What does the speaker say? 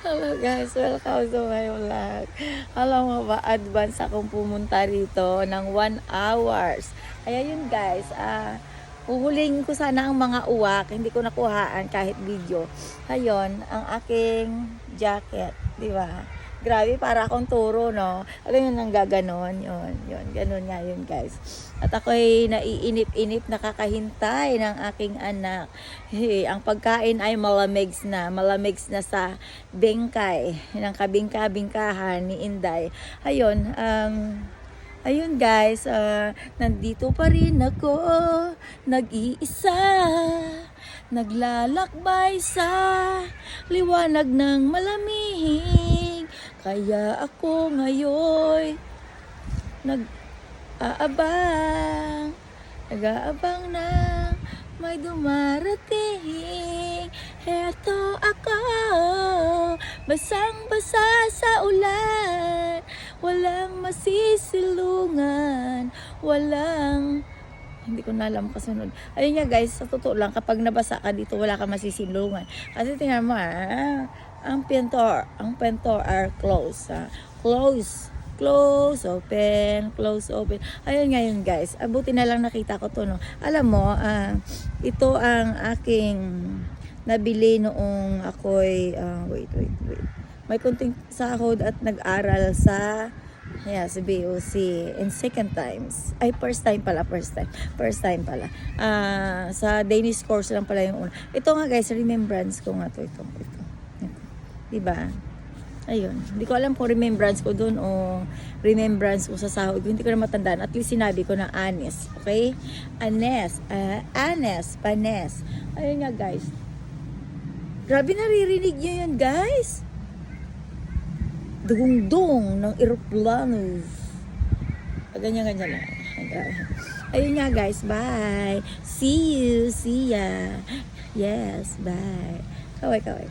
Hello guys, welcome to my vlog. Alam mo ba, advance akong pumunta rito ng 1 hours. Kaya yun guys, uhuling ko sana ang mga uwak, hindi ko nakuhaan kahit video. Ayun, ang aking jacket, di ba? Grabe, para akong turo, no? Alam yun, ang gaganon, yun, ganun nga yun guys. At ako'y naiinip-inip, nakakahintay ng aking anak. Ang pagkain ay malamig na sa bengkay, ng kabingka-bingkahan ni Inday. Ayun, ayun guys, nandito pa rin ako, nag-iisa, naglalakbay sa liwanag ng malamig. Kaya ako ngayon nag-aabang na may dumarating. Heto ako, basang-basa sa ulan, walang masisilungan, hindi ko na alam kasunod. Ayun nga guys, sa totoo lang, kapag nabasa ka dito, wala ka masisilungan. Kasi tingnan mo, ang pintor are close. Close, open. Ayun nga yun guys. Buti na lang nakita ko to, no. Alam mo, ito ang aking nabili noong ako'y, wait. May kunting sahod at nag-aral sa BOC and first time pala. Sa Danish course lang pala yung una. Ito nga guys, remembrance ko nga to, ito. Diba? Ayun. Hindi ko alam kung remembrance ko dun o remembrance ko sa sahod. Hindi ko na matandaan. At least sinabi ko na honest. Okay? Panes. Ayun nga guys. Grabe, naririnig nyo yun guys. Dugong-dung ng eroplano. Ganyan lang. Ayun nga guys, bye. See ya. Yes, bye. Kaway.